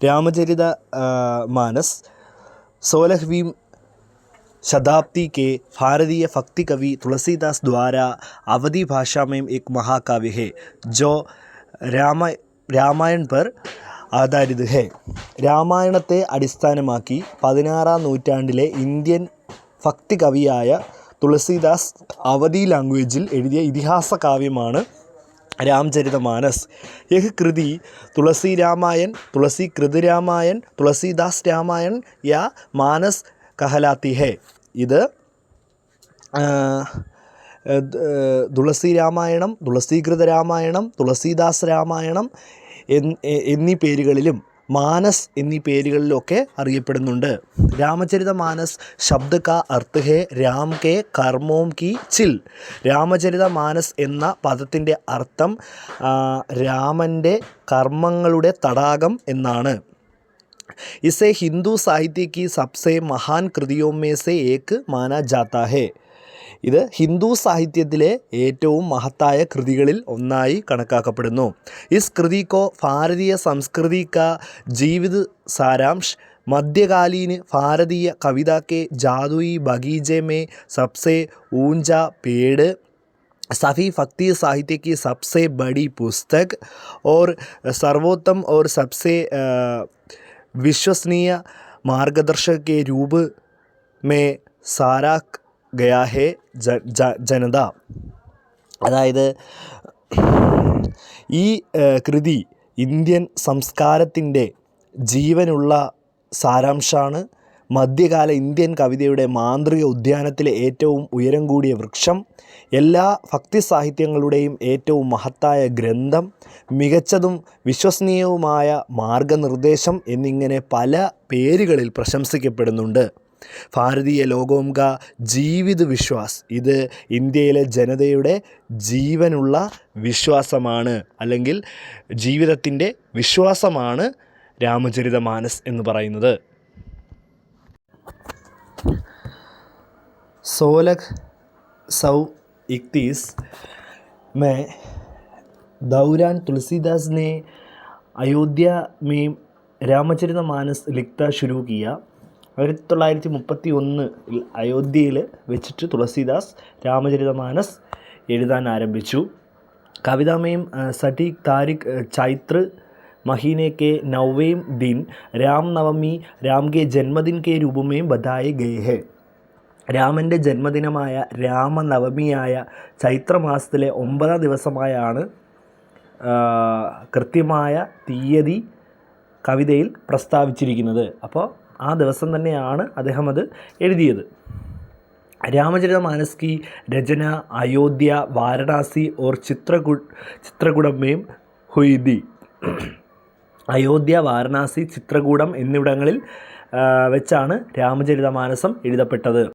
रामचरित मानस 16वीं शताब्दी के भारतीय भक्ति कवि तुलसीदास द्वारा अवधी भाषा में एक महाकाव्य है जो रामायण पर आधारित है. രാമായണത്തെ അടിസ്ഥാനമാക്കി 16-ാം നൂറ്റാണ്ടിലെ ഇന്ത്യൻ ഭക്തി കവിയായ തുളസീദാസ് അവധി ലാംഗ്വേജിൽ എഴുതിയ ഇതിഹാസ കാവ്യമാണ് रामचरितमानस. यह कृति तुलसी रामायण, तुलसी कृत रामायण, तुलसीदास रामायण या मानस कहलाती है. ഇത് തുളസി രാമായണം, തുളസീകൃത രാമായണം, തുളസീദാസ് രാമായണം എന്നീ പേരുകളിലും മാനസ് എന്നീ പേരുകളിലൊക്കെ അറിയപ്പെടുന്നുണ്ട്. രാമചരിത മാനസ് ശബ്ദ കാ അർത്ഥ ഹേ രാം കെ കർമ്മോം കി ചിൽ. രാമചരിത മാനസ് എന്ന പദത്തിൻ്റെ അർത്ഥം രാമൻ്റെ കർമ്മങ്ങളുടെ തടാകം എന്നാണ്. इसे हिंदू साहित्य की सबसे महान कृतियों में से एक माना जाता है. ഇത് ഹിന്ദു സാഹിത്യത്തിലെ ഏറ്റവും മഹത്തായ കൃതികളിൽ ഒന്നായി കണക്കാക്കപ്പെടുന്നു. इस कृति को भारतीय संस्कृति का जीवित सारांश, मध्यकालीन भारतीय कविता के जादुई बगीचे में सबसे ऊंचा पेड़, सभी भक्ति साहित्य की सबसे बड़ी पुस्तक और सर्वोत्तम और सबसे विश्वसनीय मार्गदर्शक के रूप में सारा गया है ജനത. അതായത് ഈ കൃതി ഇന്ത്യൻ സംസ്കാരത്തിൻ്റെ ജീവനുള്ള സാരാംശമാണ്. മധ്യകാല ഇന്ത്യൻ കവിതയുടെ മാന്ത്രിക ഉദ്യാനത്തിലെ ഏറ്റവും ഉയരം കൂടിയ വൃക്ഷം, എല്ലാ ഭക്തി സാഹിത്യങ്ങളുടെയും ഏറ്റവും മഹത്തായ ഗ്രന്ഥം, മികച്ചതും വിശ്വസനീയവുമായ മാർഗനിർദ്ദേശം എന്നിങ്ങനെ പല പേരുകളിൽ പ്രശംസിക്കപ്പെടുന്നുണ്ട്. ഭാരതീയ ലോകോം കാ ജീവിത വിശ്വാസ്. ഇത് ഇന്ത്യയിലെ ജനതയുടെ ജീവനുള്ള വിശ്വാസമാണ്, അല്ലെങ്കിൽ ജീവിതത്തിൻ്റെ വിശ്വാസമാണ് രാമചരിത മാനസ് എന്ന് പറയുന്നത്. 1631 में दौरान तुलसीदास ने अयोध्या में रामचरित मानस लिखता शुरू किया. 1931 അയോധ്യയിൽ വെച്ചിട്ട് തുളസീദാസ് രാമചരിത മാനസ് എഴുതാൻ ആരംഭിച്ചു. कविता में सटीक तारीख चैत्र महीने के 9वें दिन रामनवमी राम के जन्मदिन के रूप में बताए गए हैं. രാമൻ്റെ ജന്മദിനമായ രാമനവമിയായ ചൈത്രമാസത്തിലെ 9-ാം ദിവസമായാണ് കൃത്യമായ തീയതി കവിതയിൽ പ്രസ്താവിച്ചിരിക്കുന്നത്. അപ്പോൾ ആ ദിവസം തന്നെയാണ് അദ്ദേഹം അത് എഴുതിയത്. रामचरित मानस की रचना अयोध्या, वाराणसी और चित्रकूटम में हुई थी. അയോധ്യ, വാരണാസി, ചിത്രകൂടം എന്നിവിടങ്ങളിൽ വെച്ചാണ് രാമചരിത മാനസം എഴുതപ്പെട്ടത്.